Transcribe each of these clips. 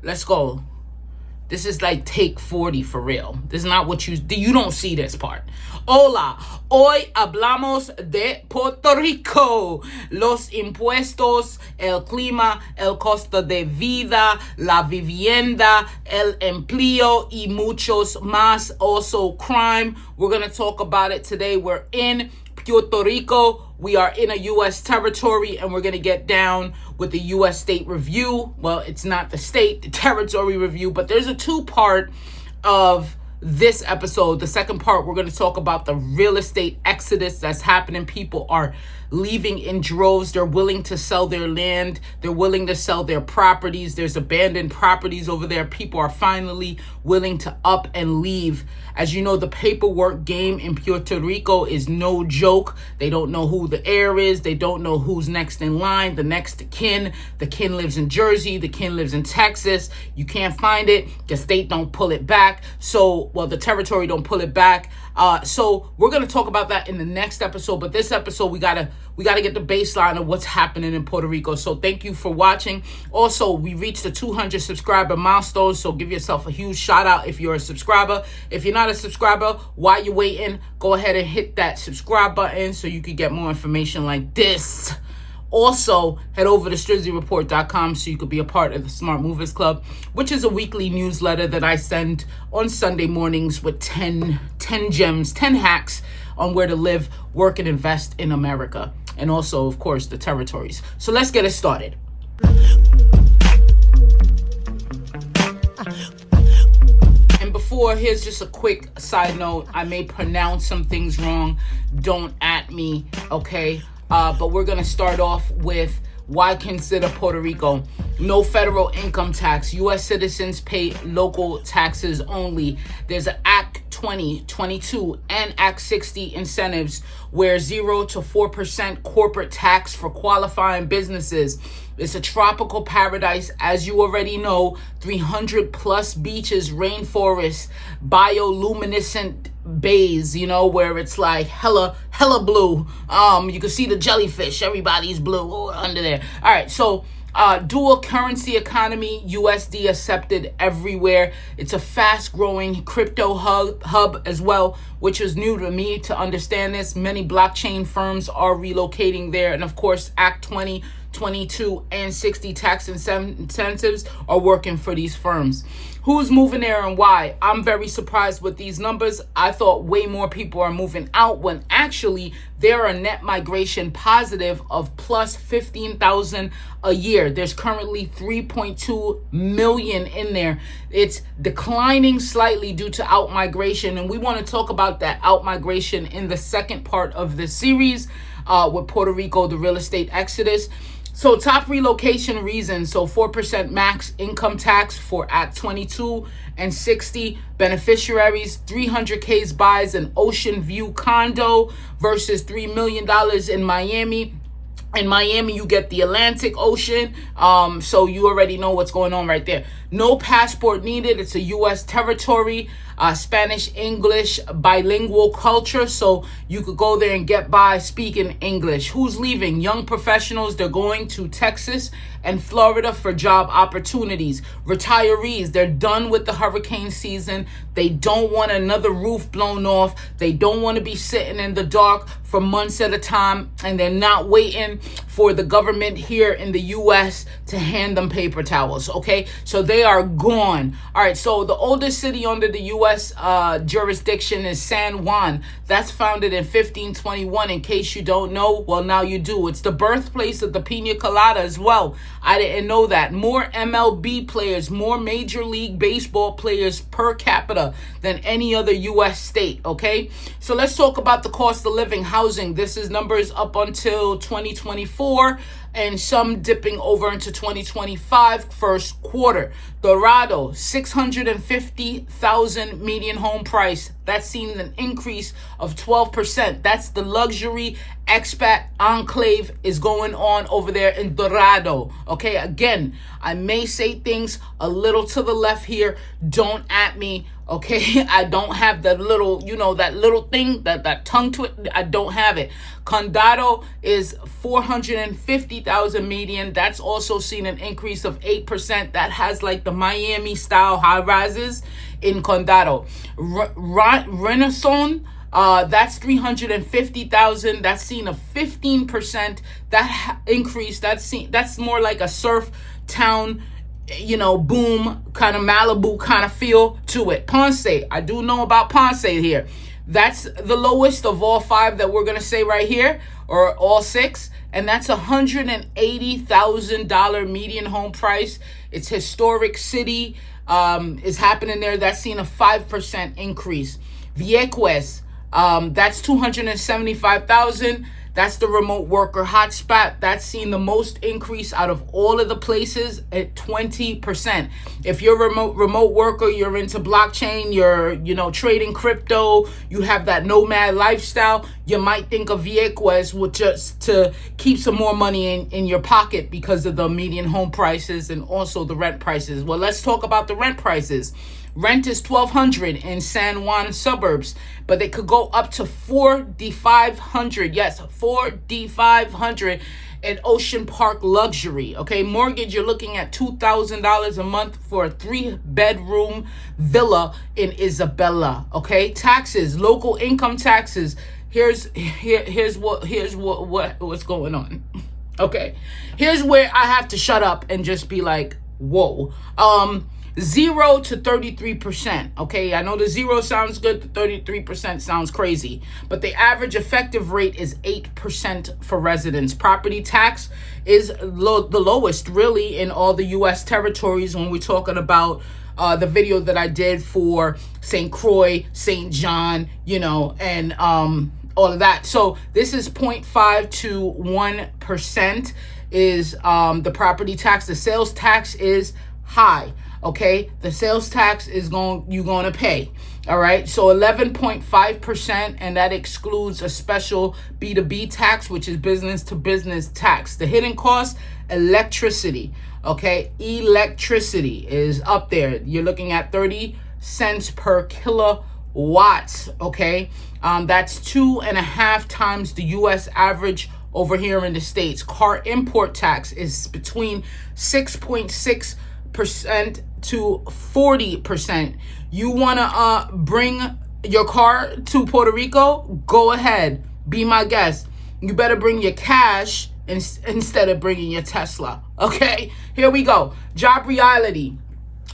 Let's go. This is like take 40 for real. This is not what you don't see this part. Hola, hoy hablamos de Puerto Rico. Los impuestos, el clima, el costo de vida, la vivienda, el empleo y muchos más. Also crime. We're going to talk about it today. We're in Puerto Rico. We are in a U.S. territory, and we're going to get down with the U.S. state review. Well, it's not the state, the territory review, but there's a two-part of this episode. The second part, we're going to talk about the real estate exodus that's happening. People are leaving in droves. They're willing to sell their land. They're willing to sell their properties. There's abandoned properties over there. People are finally willing to up and leave. As you know, the paperwork game in Puerto Rico is no joke. They don't know who the heir is. They don't know who's next in line, the next kin. The kin lives in Jersey. The kin lives in Texas. You can't find it. The state don't pull it back. The territory don't pull it back. So we're going to talk about that in the next episode. But this episode, we gotta get the baseline of what's happening in Puerto Rico. So thank you for watching. Also, we reached the 200 subscriber milestone. So give yourself a huge shout out if you're a subscriber. If you're not a subscriber, while you're waiting, go ahead and hit that subscribe button so you can get more information like this. Also, head over to StrizzyReport.com so you could be a part of the Smart Movers Club, which is a weekly newsletter that I send on Sunday mornings with 10 gems, 10 hacks on where to live, work, and invest in America. And also, of course, the territories. So let's get it started. And before, here's just a quick side note. I may pronounce some things wrong. Don't at me, okay? But we're going to start off with why consider Puerto Rico. No federal income tax. U.S. citizens pay local taxes only. There's an Act 20, 22, and Act 60 incentives where 0 to 4% corporate tax for qualifying businesses. It's a tropical paradise, as you already know. 300 plus beaches, rainforests, bioluminescent bays, where it's like hella blue. You can see the jellyfish. Everybody's blue under there. All right, so dual currency economy, USD accepted everywhere. It's a fast growing crypto hub as well, which is new to me to understand this. Many blockchain firms are relocating there. And of course, Act 20, 22, and 60 tax incentives are working for these firms. Who's moving there and why? I'm very surprised with these numbers. I thought way more people are moving out when actually there are net migration positive of plus 15,000 a year. There's currently 3.2 million in there. It's declining slightly due to out-migration, and we want to talk about that out-migration in the second part of the series with Puerto Rico, the real estate exodus. So top relocation reasons, 4% max income tax for Act 22 and 60. Beneficiaries, 300K buys an Ocean View condo versus $3 million in Miami. In Miami, you get the Atlantic Ocean, so you already know what's going on right there. No passport needed. It's a U.S. territory. Spanish, English, bilingual culture, so you could go there and get by speaking English. Who's leaving? Young professionals. They're going to Texas and Florida for job opportunities. Retirees, they're done with the hurricane season. They don't want another roof blown off. They don't want to be sitting in the dark for months at a time, and they're not waiting for the government here in the U.S. to hand them paper towels, okay? So they are gone. All right, so the oldest city under the U.S. Jurisdiction is San Juan. That's founded in 1521. In case you don't know, well, now you do. It's the birthplace of the Pina Colada as well. I didn't know that. More MLB players, more Major League Baseball players per capita than any other U.S. state, okay? So let's talk about the cost of living, housing. This is numbers up until 2024 and some dipping over into 2025 first quarter. Dorado, 650,000 median home price. That's seen an increase of 12%. That's the luxury expat enclave is going on over there in Dorado. Okay, again, I may say things a little to the left here. Don't at me. Okay, I don't have that little, that little thing, that tongue twist. I don't have it. Condado is 450,000 median. That's also seen an increase of 8%. That has like the Miami style high rises in Condado. Renaissance, that's 350,000. That's seen a 15%. That increase. That's more like a surf town, boom, kind of Malibu kind of feel to it. Ponce, I do know about Ponce here. That's the lowest of all 5 that we're going to say right here, or all 6. And that's $180,000 median home price. It's historic city is happening there. That's seen a 5% increase. Vieques, that's 275,000. That's the remote worker hotspot. That's seen the most increase out of all of the places at 20%. If you're a remote worker, you're into blockchain, you're, trading crypto, you have that nomad lifestyle, you might think of Vieques with just to keep some more money in your pocket because of the median home prices and also the rent prices. Well, let's talk about the rent prices. Rent is $1,200 in San Juan suburbs, but it could go up to $4,500. Yes, $4,500 in Ocean Park luxury. Okay, mortgage, you're looking at $2,000 a month for a 3-bedroom villa in Isabella. Okay, taxes, local income taxes. Here's what's going on. Okay, here's where I have to shut up and just be like, whoa. 0 to 33%. Okay, I know the 0 sounds good, the 33% sounds crazy, but the average effective rate is 8% for residents. Property tax is the lowest really in all the U.S. territories when we're talking about the video that I did for St. Croix, St. John, and all of that. So this is 0.5 to 1% is the property tax. The sales tax is high. Okay, the sales tax is you're going to pay. All right, so 11.5%, and that excludes a special B2B tax, which is business to business tax. The hidden cost, electricity. Okay, electricity is up there. You're looking at 30 cents per kilowatts. Okay, that's 2.5 times the U.S. average over here in the States. Car import tax is between 6.6% to 40%. You want to bring your car to Puerto Rico? Go ahead. Be my guest. You better bring your cash instead of bringing your Tesla. Okay? Here we go. Job reality.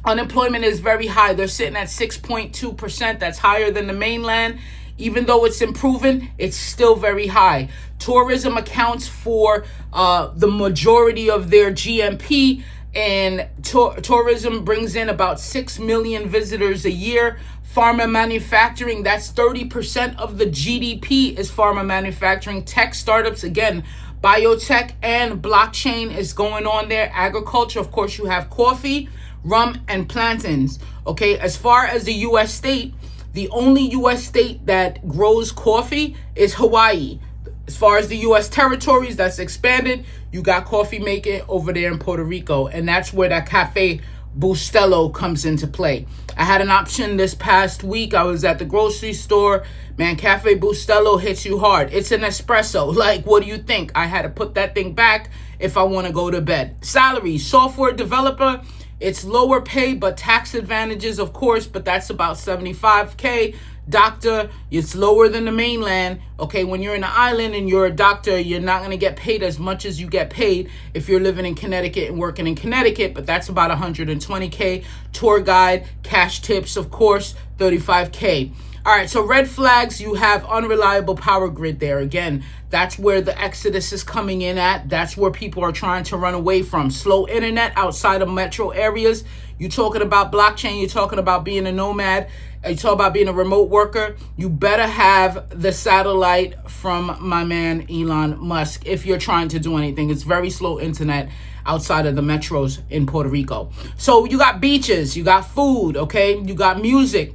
Unemployment is very high. They're sitting at 6.2%. That's higher than the mainland. Even though it's improving, it's still very high. Tourism accounts for the majority of their GMP, and tourism brings in about 6 million visitors a year. Pharma manufacturing, that's 30% of the GDP is pharma manufacturing. Tech startups, again, biotech and blockchain is going on there. Agriculture, of course, you have coffee, rum, and plantains. Okay, as far as the U.S. state, the only U.S. state that grows coffee is Hawaii. As far as the U.S. territories that's expanded, you got coffee making over there in Puerto Rico. And that's where that Cafe Bustelo comes into play. I had an option this past week. I was at the grocery store. Man, Cafe Bustelo hits you hard. It's an espresso. Like, what do you think? I had to put that thing back if I want to go to bed. Salary, software developer. It's lower pay, but tax advantages, of course, but that's about $75K. Doctor, it's lower than the mainland. Okay, when you're in the island and you're a doctor, you're not going to get paid as much as you get paid if you're living in Connecticut and working in Connecticut, but that's about $120K. Tour guide, cash tips, of course, $35K. All right, so red flags, you have unreliable power grid there. Again, that's where the exodus is coming in at. That's where people are trying to run away from. Slow internet outside of metro areas. You're talking about blockchain. You're talking about being a nomad. You talk about being a remote worker. You better have the satellite from my man Elon Musk if you're trying to do anything. It's very slow internet outside of the metros in Puerto Rico. So you got beaches, you got food, okay? You got music.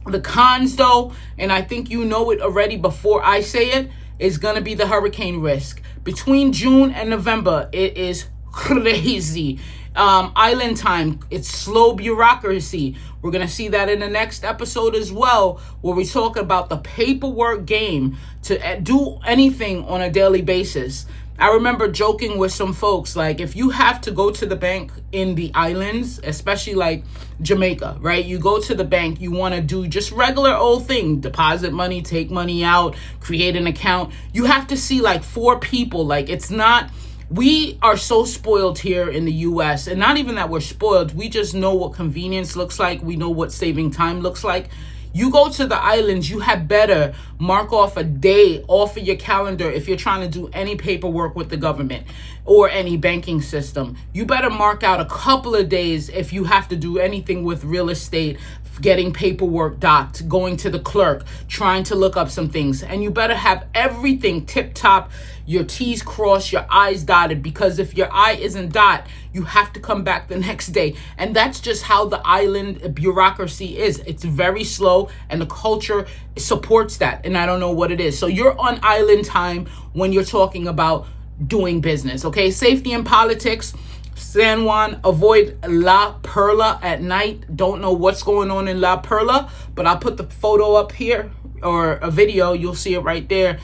The cons, though, and I think you know it already before I say it, is going to be the hurricane risk. Between June and November, it is crazy. Island time, it's slow bureaucracy. We're going to see that in the next episode as well, where we talk about the paperwork game to do anything on a daily basis. I remember joking with some folks, like, if you have to go to the bank in the islands, especially like Jamaica, right? You go to the bank, you want to do just regular old thing, deposit money, take money out, create an account. You have to see like 4 people. Like, it's not, we are so spoiled here in the US, and not even that we're spoiled. We just know what convenience looks like. We know what saving time looks like. You go to the islands, you had better mark off a day off of your calendar if you're trying to do any paperwork with the government or any banking system. You better mark out a couple of days if you have to do anything with real estate, getting paperwork docked, going to the clerk, trying to look up some things. And you better have everything tip top, your T's crossed, your I's dotted, because if your I isn't dot, you have to come back the next day. And that's just how the island bureaucracy is. It's very slow, and the culture supports that. And I don't know what it is. So you're on island time when you're talking about doing business, okay? Safety in politics. San Juan, avoid La Perla at night. Don't know what's going on in La Perla, but I'll put the photo up here, or a video. You'll see it right there.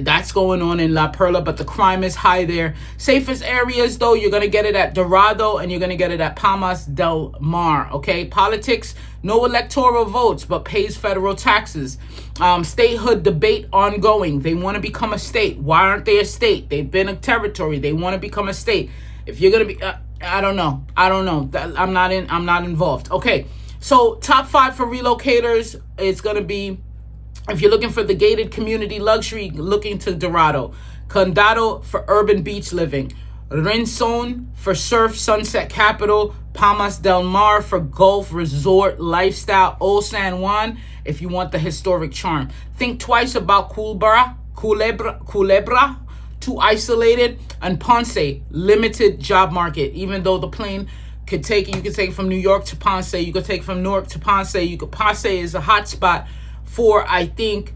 That's going on in La Perla, but the crime is high there. Safest areas, though, you're going to get it at Dorado, and you're going to get it at Palmas del Mar, okay? Politics, no electoral votes, but pays federal taxes. Statehood debate ongoing. They want to become a state. Why aren't they a state? They've been a territory. They want to become a state. If you're going to be, I don't know. I'm not involved. Okay. So top 5 for relocators. It's going to be, if you're looking for the gated community luxury, looking to Dorado. Condado for urban beach living. Rincon for surf sunset capital. Palmas del Mar for golf resort lifestyle. Old San Juan if you want the historic charm. Think twice about Culebra, too isolated, and Ponce, limited job market. Even though the plane could take you could take it from New York to Ponce, you could take it from Newark to Ponce. Ponce is a hot spot for, I think,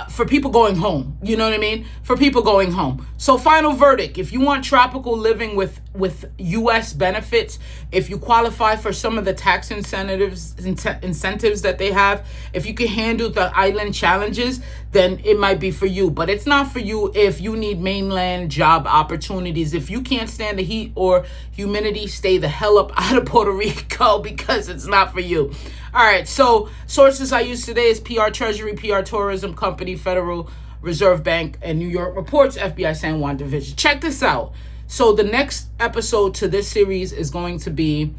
for people going home. You know what I mean? For people going home. So final verdict, if you want tropical living with U.S. benefits, if you qualify for some of the tax incentives that they have, if you can handle the island challenges, then it might be for you. But it's not for you if you need mainland job opportunities. If you can't stand the heat or humidity, stay the hell up out of Puerto Rico, because it's not for you. All right, so sources I use today is PR Treasury, PR Tourism Company, Federal Reserve Bank, and New York Reports, FBI San Juan Division. Check this out. So the next episode to this series is going to be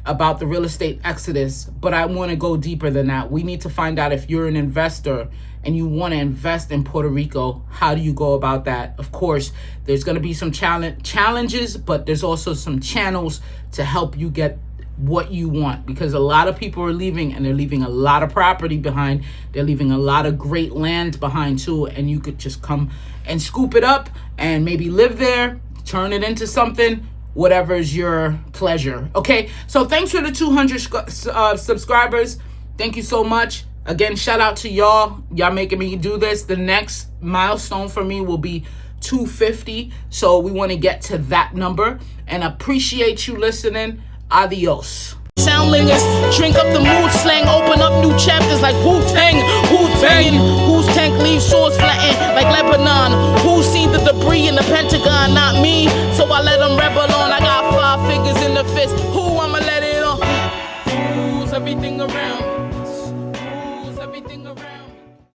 about the real estate exodus, but I want to go deeper than that. We need to find out if you're an investor and you want to invest in Puerto Rico, how do you go about that? Of course, there's going to be some challenges, but there's also some channels to help you get what you want, because a lot of people are leaving, and they're leaving a lot of property behind. They're leaving a lot of great land behind too, and you could just come and scoop it up and maybe live there, turn it into something, whatever's your pleasure. Okay, so thanks for the 200 subscribers. Thank you so much. Again, shout out to y'all making me do this. The next milestone for me will be 250, so we want to get to that number, and appreciate you listening. Adios. Soundlingers, drink up the mood slang, open up new chapters like Wu-Tang. Who's banging? Whose tank leaves swords flattened like Lebanon? Who's seen the debris in the Pentagon? Not me, so I let them rebel on. I got 5 fingers in the fist.